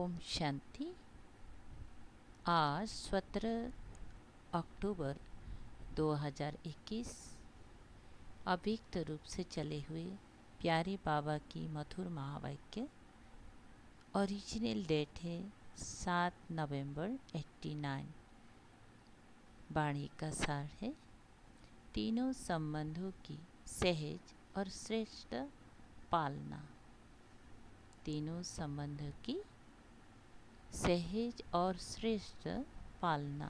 ओम शांति। आज 17 अक्टूबर 2021 अव्यक्त रूप से चले हुए प्यारे बाबा की मधुर महावाक्य। ओरिजिनल डेट है 7 नवंबर 89। वाणी का सार है, तीनों संबंधों की सहज और श्रेष्ठ पालना। तीनों संबंधों की सहज और श्रेष्ठ पालना।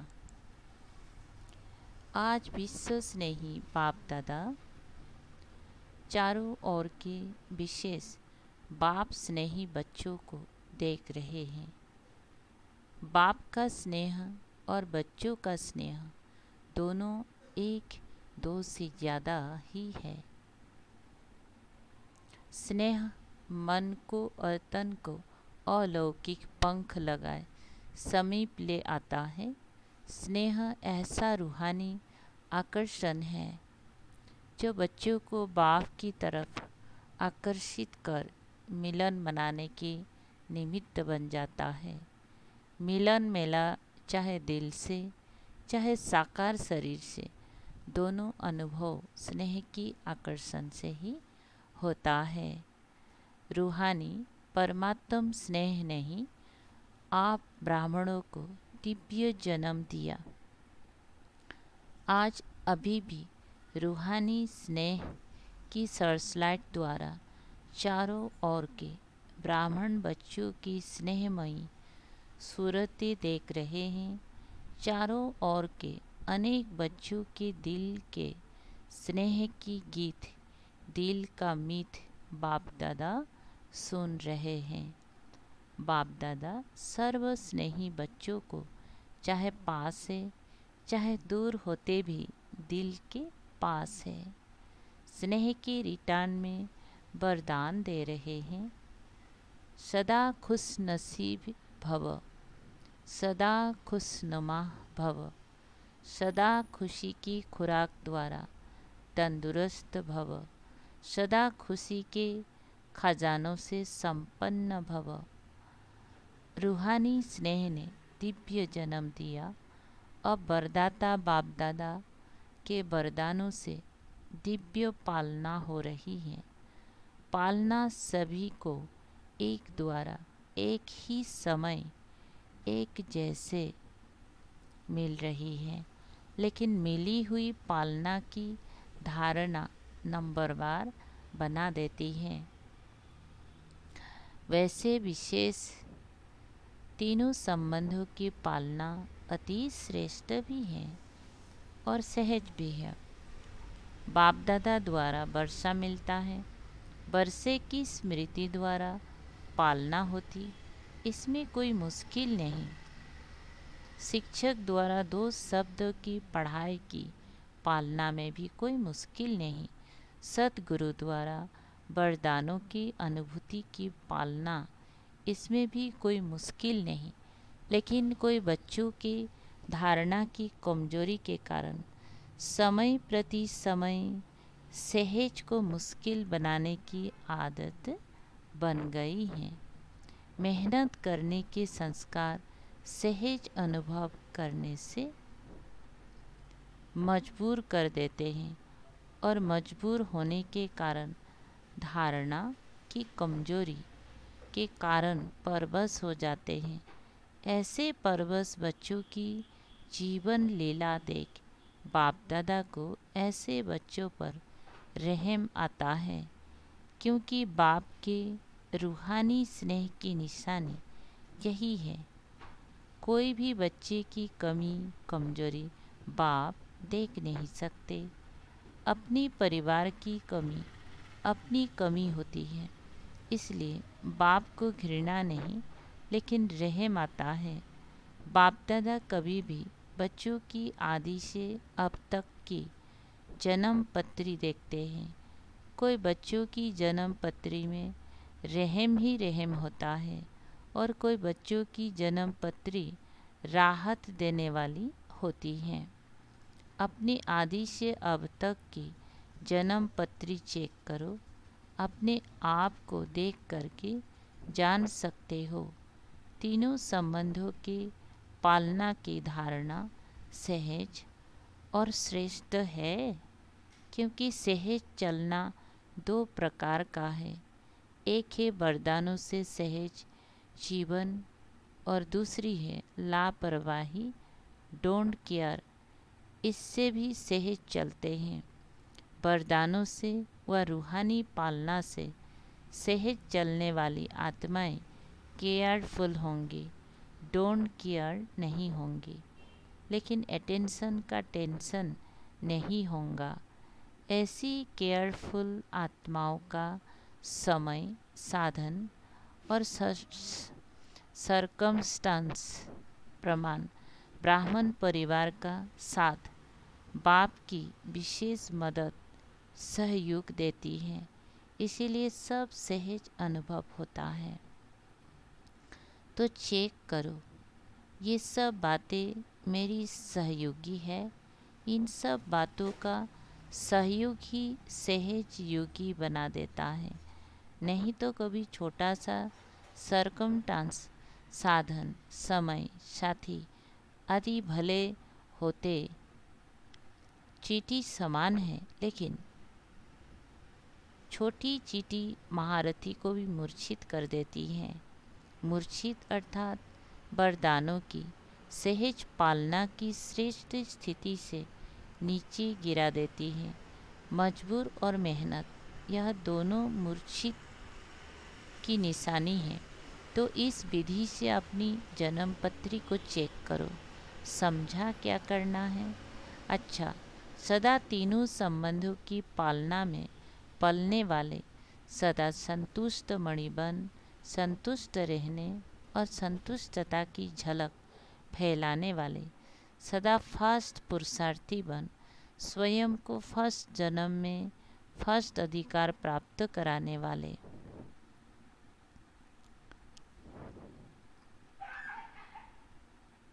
आज विश्व स्नेही बाप दादा चारों ओर के विशेष बाप स्नेही बच्चों को देख रहे हैं। बाप का स्नेह और बच्चों का स्नेह दोनों एक दो से ज़्यादा ही है। स्नेह मन को और तन को अलौकिक पंख लगाए समीप ले आता है। स्नेह ऐसा रूहानी आकर्षण है जो बच्चों को बाप की तरफ आकर्षित कर मिलन मनाने के निमित्त बन जाता है। मिलन मेला चाहे दिल से चाहे साकार शरीर से, दोनों अनुभव स्नेह की आकर्षण से ही होता है। रूहानी परमात्म स्नेह ने ही आप ब्राह्मणों को दिव्य जन्म दिया। आज अभी भी रूहानी स्नेह की सर्चलाइट द्वारा चारों ओर के ब्राह्मण बच्चों की स्नेहमयी सूरतें देख रहे हैं। चारों ओर के अनेक बच्चों के दिल के स्नेह की गीत, दिल का मीत बाप दादा सुन रहे हैं। बाप दादा सर्व स्नेही बच्चों को चाहे पास है चाहे दूर होते भी दिल के पास है। स्नेह के रिटर्न में वरदान दे रहे हैं। सदा खुश नसीब भव, सदा खुशनुमा भव, सदा खुशी की खुराक द्वारा तंदुरुस्त भव, सदा खुशी के खजानों से संपन्न भव। रूहानी स्नेह ने दिव्य जन्म दिया। अब वरदाता बाप दादा के वरदानों से दिव्य पालना हो रही है। पालना सभी को एक द्वारा एक ही समय एक जैसे मिल रही है, लेकिन मिली हुई पालना की धारणा नंबरवार बना देती है। वैसे विशेष तीनों संबंधों की पालना अति श्रेष्ठ भी है और सहज भी है। बाप दादा द्वारा वर्षा मिलता है, वर्षे की स्मृति द्वारा पालना होती, इसमें कोई मुश्किल नहीं। शिक्षक द्वारा 2 शब्दों की पढ़ाई की पालना में भी कोई मुश्किल नहीं। सतगुरु द्वारा वरदानों की अनुभूति की पालना, इसमें भी कोई मुश्किल नहीं। लेकिन कोई बच्चों की धारणा की कमजोरी के कारण समय प्रति समय सहज को मुश्किल बनाने की आदत बन गई है। मेहनत करने के संस्कार सहज अनुभव करने से मजबूर कर देते हैं और मजबूर होने के कारण धारणा की कमजोरी के कारण परवश हो जाते हैं। ऐसे परवश बच्चों की जीवन लीला देख बाप दादा को ऐसे बच्चों पर रहम आता है, क्योंकि बाप के रूहानी स्नेह की निशानी यही है। कोई भी बच्चे की कमी कमजोरी बाप देख नहीं सकते। अपनी परिवार की कमी अपनी कमी होती है, इसलिए बाप को घृणा नहीं लेकिन रहम आता है। बाप दादा कभी भी बच्चों की आदि से अब तक की जन्म पत्री देखते हैं। कोई बच्चों की जन्म पत्री में रहम ही रहम होता है और कोई बच्चों की जन्म पत्री राहत देने वाली होती है। अपनी आदि से अब तक की जन्म पत्री चेक करो, अपने आप को देख करके जान सकते हो। तीनों संबंधों के पालना की धारणा सहज और श्रेष्ठ है, क्योंकि सहज चलना दो प्रकार का है। एक है वरदानों से सहज जीवन और दूसरी है लापरवाही, डोंट केयर, इससे भी सहज चलते हैं। वरदानों से व रूहानी पालना से सहज चलने वाली आत्माएं केयरफुल होंगी, डोंट केयर नहीं होंगी, लेकिन अटेंशन का टेंशन नहीं होगा। ऐसी केयरफुल आत्माओं का समय, साधन और सरकमस्टांस प्रमाण ब्राह्मण परिवार का साथ, बाप की विशेष मदद, सहयोग देती है, इसीलिए सब सहज अनुभव होता है। तो चेक करो, ये सब बातें मेरी सहयोगी है। इन सब बातों का सहयोग ही सहज योगी बना देता है। नहीं तो कभी छोटा सा सरकमस्टांस, साधन, समय, साथी आदि भले होते चींटी समान है, लेकिन छोटी चींटी महारथी को भी मूर्छित कर देती है। मूर्छित अर्थात वरदानों की सहज पालना की श्रेष्ठ स्थिति से नीचे गिरा देती है। मजबूर और मेहनत, यह दोनों मूर्छित की निशानी है। तो इस विधि से अपनी जन्म पत्री को चेक करो। समझा क्या करना है? अच्छा, सदा तीनों संबंधों की पालना में पलने वाले, सदा संतुष्ट मणिबन, संतुष्ट रहने और संतुष्टता की झलक फैलाने वाले, सदा फर्स्ट पुरुषार्थी बन, स्वयं को फर्स्ट जन्म में फर्स्ट अधिकार प्राप्त कराने वाले।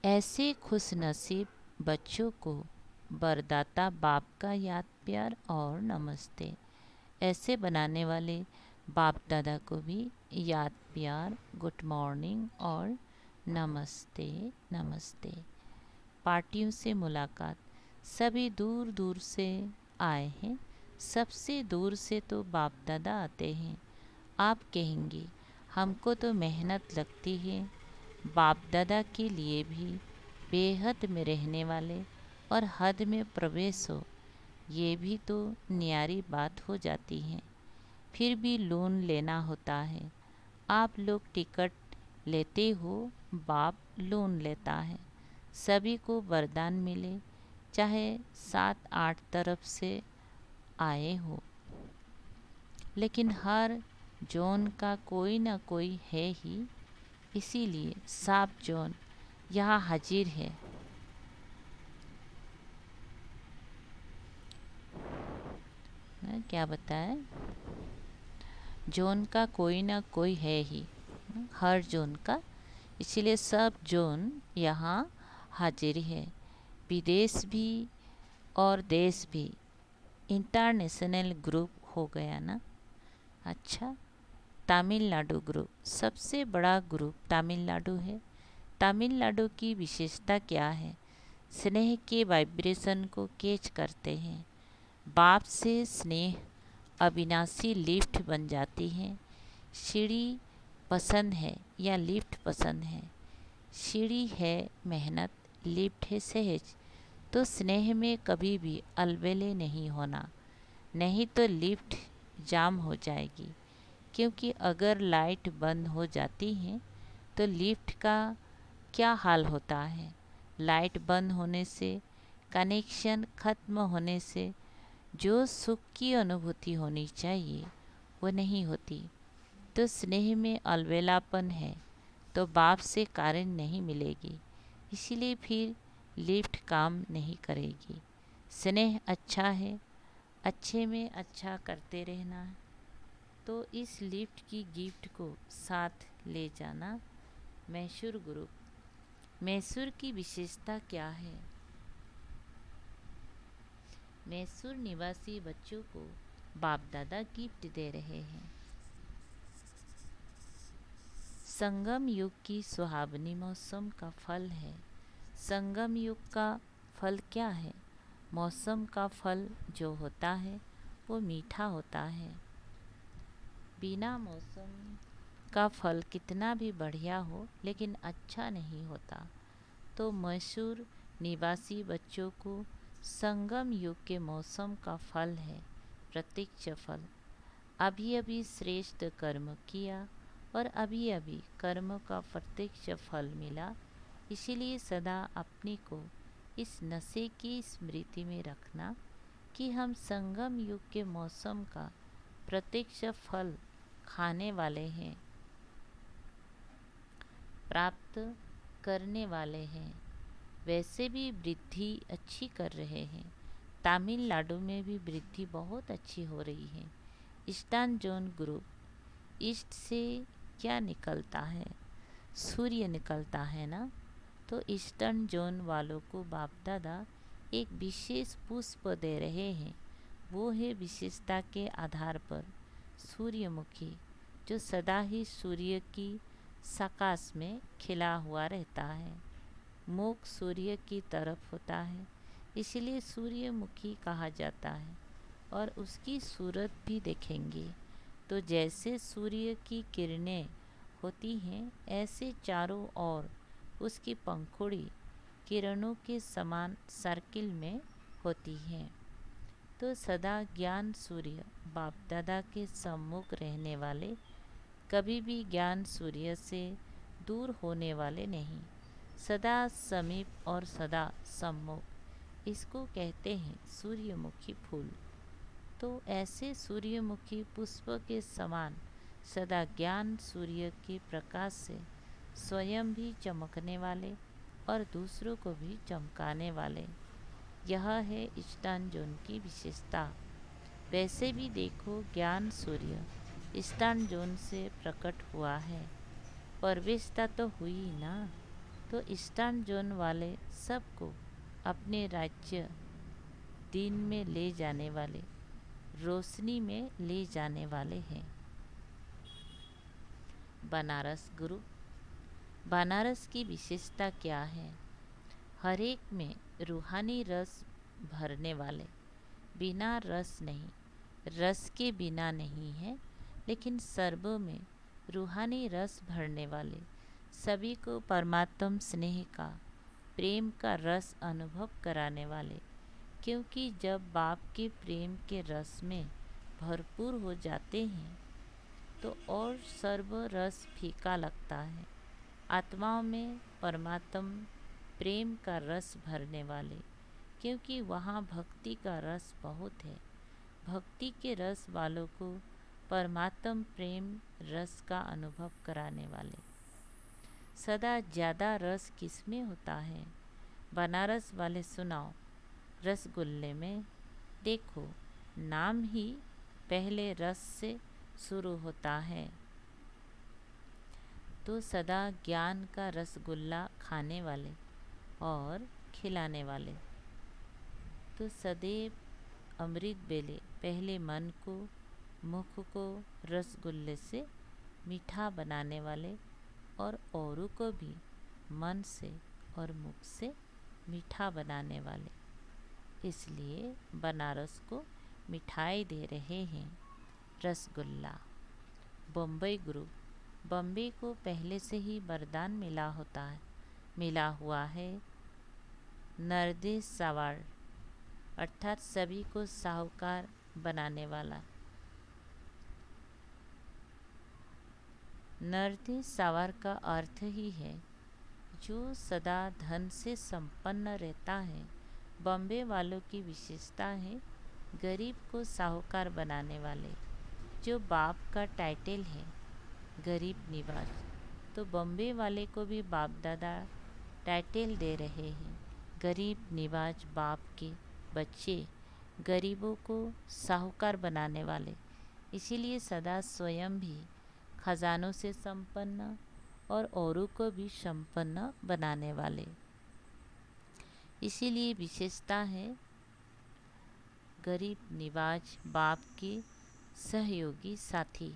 ऐसे खुशनसीब बच्चों को वरदाता बाप का याद प्यार और नमस्ते। ऐसे बनाने वाले बाप दादा को भी याद प्यार, गुड मॉर्निंग और नमस्ते नमस्ते। पार्टियों से मुलाकात, सभी दूर दूर से आए हैं। सबसे दूर से तो बाप दादा आते हैं। आप कहेंगे हमको तो मेहनत लगती है। बाप दादा के लिए भी बेहद में रहने वाले और हद में प्रवेश हो, ये भी तो न्यारी बात हो जाती है। फिर भी लोन लेना होता है। आप लोग टिकट लेते हो, बाप लोन लेता है। सभी को वरदान मिले, चाहे 7-8 तरफ से आए हो, लेकिन हर जोन का कोई ना कोई है ही। इसीलिए साफ जोन यहाँ हाजिर है। क्या बताए? जोन का कोई ना कोई है ही, हर जोन का, इसीलिए सब जोन यहाँ हाजिर है। विदेश भी और देश भी, इंटरनेशनल ग्रुप हो गया ना। अच्छा, तमिलनाडु ग्रुप, सबसे बड़ा ग्रुप तमिलनाडु है। तमिलनाडु की विशेषता क्या है? स्नेह के वाइब्रेशन को कैच करते हैं। बाप से स्नेह अविनाशी लिफ्ट बन जाती है। सीढ़ी पसंद है या लिफ्ट पसंद है? सीढ़ी है मेहनत, लिफ्ट है सहज। तो स्नेह में कभी भी अलबेले नहीं होना, नहीं तो लिफ्ट जाम हो जाएगी। क्योंकि अगर लाइट बंद हो जाती है तो लिफ्ट का क्या हाल होता है? लाइट बंद होने से, कनेक्शन खत्म होने से जो सुख की अनुभूति होनी चाहिए वो नहीं होती। तो स्नेह में अलबेलापन है तो बाप से कारण नहीं मिलेगी, इसीलिए फिर लिफ्ट काम नहीं करेगी। स्नेह अच्छा है, अच्छे में अच्छा करते रहना है। तो इस लिफ्ट की गिफ्ट को साथ ले जाना। मैसूर ग्रुप, मैसूर की विशेषता क्या है? मैसूर निवासी बच्चों को बाप दादा गिफ्ट दे रहे हैं। संगम युग की सुहावनी मौसम का फल है। संगम युग का फल क्या है? मौसम का फल जो होता है वो मीठा होता है। बिना मौसम का फल कितना भी बढ़िया हो लेकिन अच्छा नहीं होता। तो मैसूर निवासी बच्चों को संगम युग के मौसम का फल है प्रत्यक्ष फल। अभी अभी श्रेष्ठ कर्म किया और अभी अभी कर्म का प्रत्यक्ष फल मिला। इसीलिए सदा अपने को इस नशे की स्मृति में रखना कि हम संगम युग के मौसम का प्रत्यक्ष फल खाने वाले हैं, प्राप्त करने वाले हैं। वैसे भी वृद्धि अच्छी कर रहे हैं। तमिलनाडु में भी वृद्धि बहुत अच्छी हो रही है। ईस्टर्न जोन ग्रुप, ईस्ट से क्या निकलता है? सूर्य निकलता है ना। तो ईस्टर्न जोन वालों को बाप दादा एक विशेष पुष्प दे रहे हैं। वो है विशेषता के आधार पर सूर्यमुखी, जो सदा ही सूर्य की सकाश में खिला हुआ रहता है। मुख सूर्य की तरफ होता है, इसलिए सूर्यमुखी कहा जाता है। और उसकी सूरत भी देखेंगे तो जैसे सूर्य की किरणें होती हैं, ऐसे चारों ओर उसकी पंखुड़ी किरणों के समान सर्किल में होती हैं। तो सदा ज्ञान सूर्य बाप दादा के सम्मुख रहने वाले कभी भी ज्ञान सूर्य से दूर होने वाले नहीं, सदा समीप और सदा सम्मुख। इसको कहते हैं सूर्यमुखी फूल। तो ऐसे सूर्यमुखी पुष्प के समान सदा ज्ञान सूर्य के प्रकाश से स्वयं भी चमकने वाले और दूसरों को भी चमकाने वाले, यह है ईस्टर्न जोन की विशेषता। वैसे भी देखो, ज्ञान सूर्य ईस्टर्न जोन से प्रकट हुआ है, प्रवेशता तो हुई ना। तो ईस्टर्न जोन वाले सबको अपने राज्य दिन में ले जाने वाले, रोशनी में ले जाने वाले हैं। बनारस गुरु, बनारस की विशेषता क्या है? हर एक में रूहानी रस भरने वाले, बिना रस नहीं, रस के बिना नहीं है, लेकिन सर्व में रूहानी रस भरने वाले, सभी को परमात्म स्नेह का, प्रेम का रस अनुभव कराने वाले। क्योंकि जब बाप के प्रेम के रस में भरपूर हो जाते हैं तो और सर्व रस फीका लगता है। आत्माओं में परमात्म प्रेम का रस भरने वाले, क्योंकि वहाँ भक्ति का रस बहुत है। भक्ति के रस वालों को परमात्म प्रेम रस का अनुभव कराने वाले। सदा ज़्यादा रस किसमें होता है? बनारस वाले सुनाओ। रसगुल्ले में। देखो, नाम ही पहले रस से शुरू होता है। तो सदा ज्ञान का रसगुल्ला खाने वाले और खिलाने वाले, तो सदैव अमृत बेले पहले मन को, मुख को रसगुल्ले से मीठा बनाने वाले और औरों को भी मन से और मुख से मीठा बनाने वाले। इसलिए बनारस को मिठाई दे रहे हैं, रसगुल्ला। बम्बई ग्रुप, बम्बई को पहले से ही वरदान मिला हुआ है। नरदेश सवार अर्थात सभी को साहूकार बनाने वाला। नरदेश सवार का अर्थ ही है जो सदा धन से संपन्न रहता है। बॉम्बे वालों की विशेषता है गरीब को साहूकार बनाने वाले, जो बाप का टाइटल है गरीब निवाज। तो बॉम्बे वाले को भी बाप दादा टाइटल दे रहे हैं गरीब निवाज, बाप के बच्चे, गरीबों को साहूकार बनाने वाले। इसीलिए सदा स्वयं भी खजानों से संपन्न और औरों को भी संपन्न बनाने वाले। इसीलिए विशेषता है गरीब निवाज, बाप के सहयोगी साथी।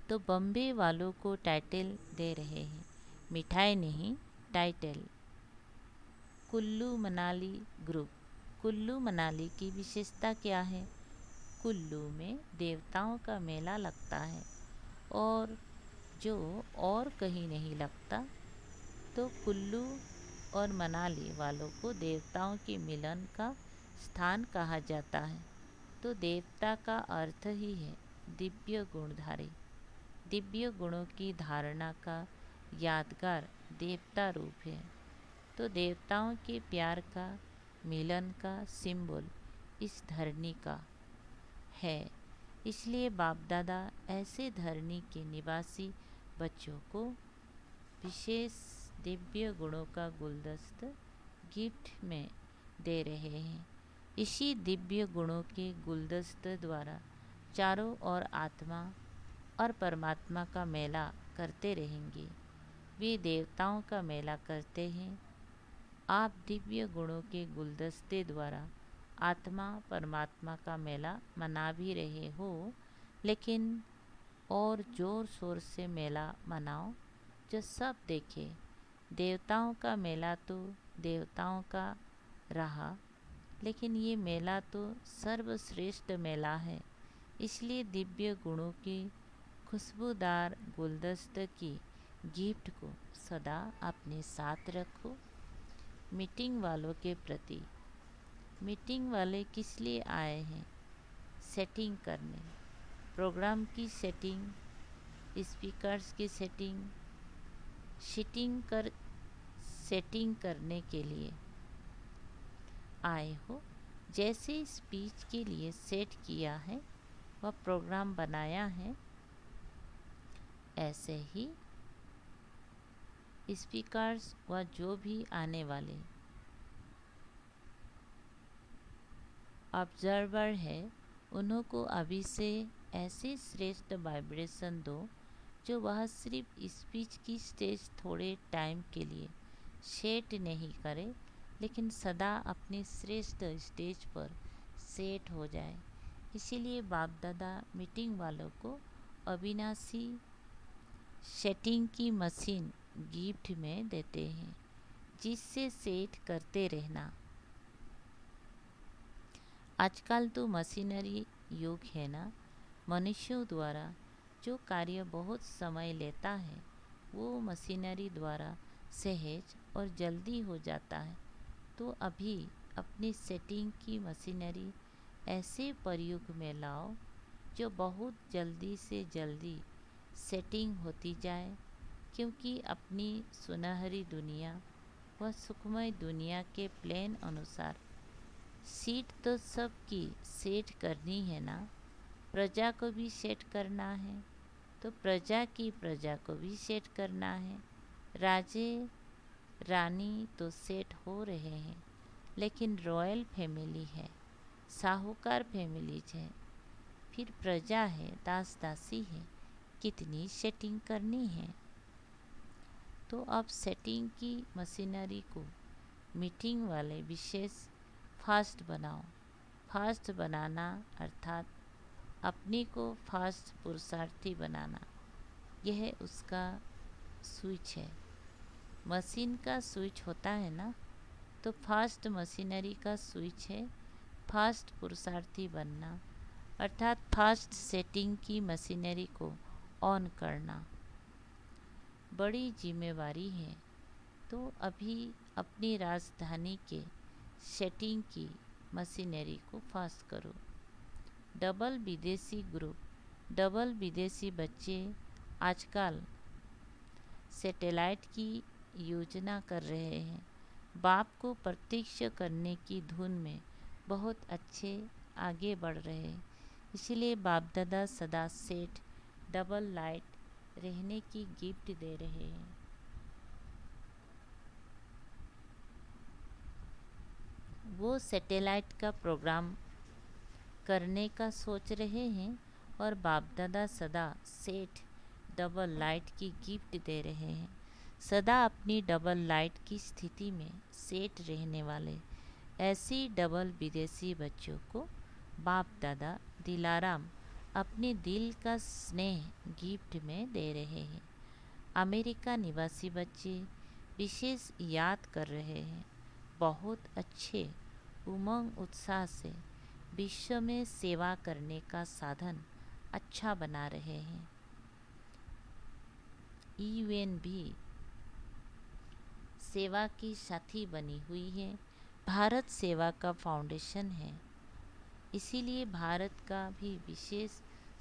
तो बम्बे वालों को टाइटल दे रहे हैं, मिठाई नहीं टाइटल। कुल्लू मनाली ग्रुप। कुल्लू मनाली की विशेषता क्या है? कुल्लू में देवताओं का मेला लगता है और जो और कहीं नहीं लगता। तो कुल्लू और मनाली वालों को देवताओं के मिलन का स्थान कहा जाता है। तो देवता का अर्थ ही है दिव्य गुणधारी। दिव्य गुणों की धारणा का यादगार देवता रूप है। तो देवताओं के प्यार का मिलन का सिंबल इस धरनी का है। इसलिए बाप दादा ऐसे धरनी के निवासी बच्चों को विशेष दिव्य गुणों का गुलदस्त गिफ्ट में दे रहे हैं। इसी दिव्य गुणों के गुलदस्त द्वारा चारों ओर आत्मा और परमात्मा का मेला करते रहेंगे। वे देवताओं का मेला करते हैं। आप दिव्य गुणों के गुलदस्ते द्वारा आत्मा परमात्मा का मेला मना भी रहे हो, लेकिन और ज़ोर शोर से मेला मनाओ जो सब देखे। देवताओं का मेला तो देवताओं का रहा, लेकिन ये मेला तो सर्वश्रेष्ठ मेला है। इसलिए दिव्य गुणों की खुशबूदार गुलदस्त की गिफ्ट को सदा अपने साथ रखो। मीटिंग वालों के प्रति। मीटिंग वाले किस लिए आए हैं? सेटिंग करने, प्रोग्राम की सेटिंग, स्पीकर्स की सेटिंग करने के लिए आए हो। जैसे स्पीच के लिए सेट किया है वह प्रोग्राम बनाया है, ऐसे ही स्पीकर्स व जो भी आने वाले ऑब्जर्वर है उन्हों को अभी से ऐसे श्रेष्ठ वाइब्रेशन दो जो वह सिर्फ स्पीच की स्टेज थोड़े टाइम के लिए सेट नहीं करे, लेकिन सदा अपनी श्रेष्ठ स्टेज पर सेट हो जाए। इसीलिए बाप दादा मीटिंग वालों को अविनाशी सेटिंग की मशीन गिफ्ट में देते हैं, जिससे सेट करते रहना। आजकल तो मशीनरी युग है ना। मनुष्यों द्वारा जो कार्य बहुत समय लेता है वो मशीनरी द्वारा सहज और जल्दी हो जाता है। तो अभी अपनी सेटिंग की मशीनरी ऐसे प्रयोग में लाओ जो बहुत जल्दी से जल्दी सेटिंग होती जाए, क्योंकि अपनी सुनहरी दुनिया व सुखमय दुनिया के प्लान अनुसार सीट तो सबकी सेट करनी है ना। प्रजा को भी सेट करना है, तो प्रजा को भी सेट करना है। राजे रानी तो सेट हो रहे हैं, लेकिन रॉयल फैमिली है, साहूकार फैमिलीज है, फिर प्रजा है, दास दासी है, कितनी सेटिंग करनी है। तो अब सेटिंग की मशीनरी को मीटिंग वाले विशेष फास्ट बनाओ। फास्ट बनाना अर्थात अपने को फास्ट पुरुषार्थी बनाना, यह उसका स्विच है। मशीन का स्विच होता है ना, तो फास्ट मशीनरी का स्विच है फास्ट पुरुषार्थी बनना, अर्थात फास्ट सेटिंग की मशीनरी को ऑन करना बड़ी जिम्मेवारी है। तो अभी अपनी राजधानी के सेटिंग की मशीनरी को फास्ट करो। डबल विदेशी ग्रुप। डबल विदेशी बच्चे आजकल सैटेलाइट की योजना कर रहे हैं। बाप को प्रत्यक्ष करने की धुन में बहुत अच्छे आगे बढ़ रहे हैं। इसलिए बाप दादा सदा सेट डबल लाइट रहने की गिफ्ट दे रहे हैं। वो सैटेलाइट का प्रोग्राम करने का सोच रहे हैं और बाप दादा सदा सेट डबल लाइट की गिफ्ट दे रहे हैं। सदा अपनी डबल लाइट की स्थिति में सेट रहने वाले ऐसी डबल विदेशी बच्चों को बाप दादा दिलाराम अपने दिल का स्नेह गिफ्ट में दे रहे हैं। अमेरिका निवासी बच्चे विशेष याद कर रहे हैं, बहुत अच्छे उमंग उत्साह से विश्व में सेवा करने का साधन अच्छा बना रहे हैं। यूएन भी सेवा की साथी बनी हुई है। भारत सेवा का फाउंडेशन है, इसीलिए भारत का भी विशेष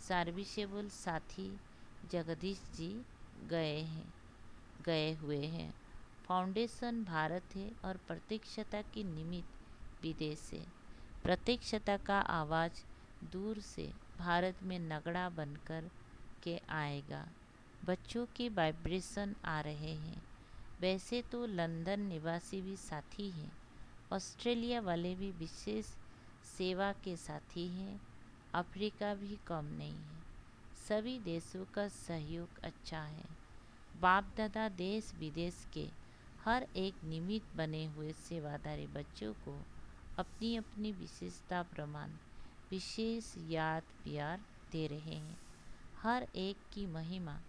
सर्विसेबल साथी जगदीश जी गए हुए हैं। फाउंडेशन भारत है और प्रत्यक्षता की निमित्त विदेश है। प्रत्यक्षता का आवाज़ दूर से भारत में नगड़ा बनकर के आएगा। बच्चों के वाइब्रेशन आ रहे हैं। वैसे तो लंदन निवासी भी साथी हैं, ऑस्ट्रेलिया वाले भी विशेष सेवा के साथी हैं, अफ्रीका भी कम नहीं है। सभी देशों का सहयोग अच्छा है। बाप दादा देश विदेश के हर एक निमित्त बने हुए सेवादारी बच्चों को अपनी अपनी विशेषता प्रमाण विशेष याद प्यार दे रहे हैं। हर एक की महिमा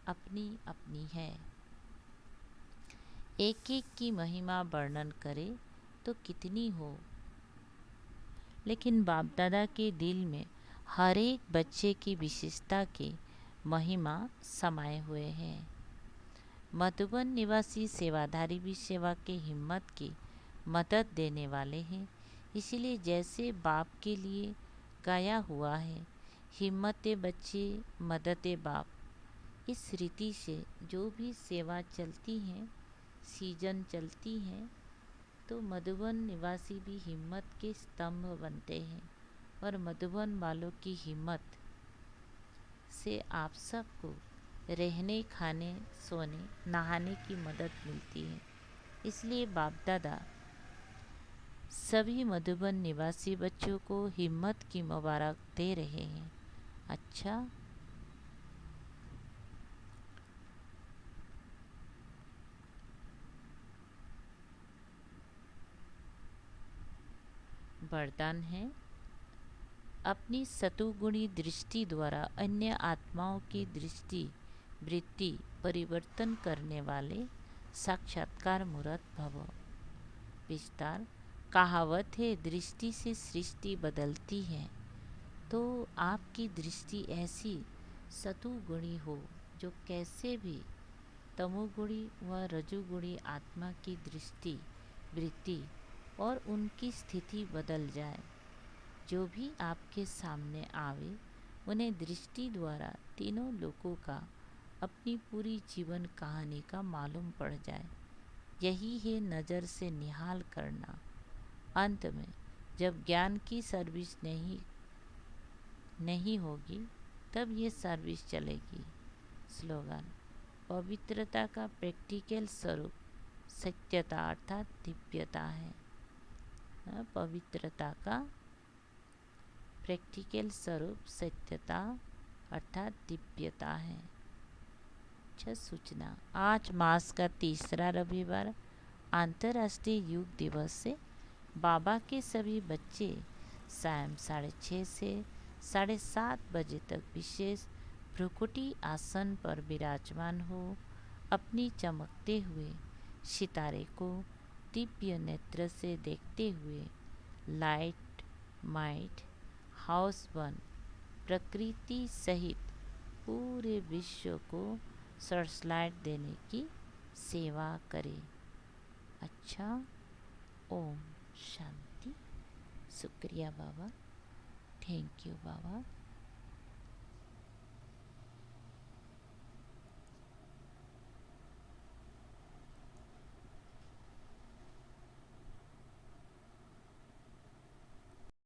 अपनी अपनी है। एक एक की महिमा वर्णन करे तो कितनी हो, लेकिन बाप दादा के दिल में हर एक बच्चे की विशेषता के महिमा समाये हुए हैं। मधुबन निवासी सेवाधारी भी सेवा के हिम्मत की मदद देने वाले हैं। इसीलिए जैसे बाप के लिए गाया हुआ है, हिम्मत बच्चे मदद बाप, इस रीति से जो भी सेवा चलती हैं, सीजन चलती हैं, तो मधुबन निवासी भी हिम्मत के स्तंभ बनते हैं और मधुबन वालों की हिम्मत से आप सबको रहने खाने सोने नहाने की मदद मिलती है। इसलिए बाप दादा सभी मधुबन निवासी बच्चों को हिम्मत की मुबारक दे रहे हैं। अच्छा, वरदान है, अपनी सतुगुणी दृष्टि द्वारा अन्य आत्माओं की दृष्टि वृत्ति परिवर्तन करने वाले साक्षात्कार मूर्त भव। विस्तार, कहावत है दृष्टि से सृष्टि बदलती है। तो आपकी दृष्टि ऐसी सतुगुणी हो जो कैसे भी तमोगुणी व रजुगुणी आत्मा की दृष्टि वृत्ति और उनकी स्थिति बदल जाए। जो भी आपके सामने आवे उन्हें दृष्टि द्वारा तीनों लोकों का अपनी पूरी जीवन कहानी का मालूम पड़ जाए। यही है नज़र से निहाल करना। अंत में जब ज्ञान की सर्विस नहीं होगी तब ये सर्विस चलेगी। स्लोगन, पवित्रता का प्रैक्टिकल स्वरूप सत्यता अर्थात दिव्यता है। पवित्रता का प्रैक्टिकल स्वरूप सत्यता अर्थात दिव्यता है। अच्छा, सूचना, आज मास का तीसरा रविवार अंतर्राष्ट्रीय योग दिवस से बाबा के सभी बच्चे शाम 6:30 से 7:30 बजे तक विशेष भ्रुकुटी आसन पर विराजमान हो अपनी चमकते हुए सितारे को दिव्य नेत्र से देखते हुए लाइट माइट हाउस वन प्रकृति सहित पूरे विश्व को सर्चलाइट देने की सेवा करें। अच्छा, ओम शांति। शुक्रिया बाबा, थैंक यू बाबा।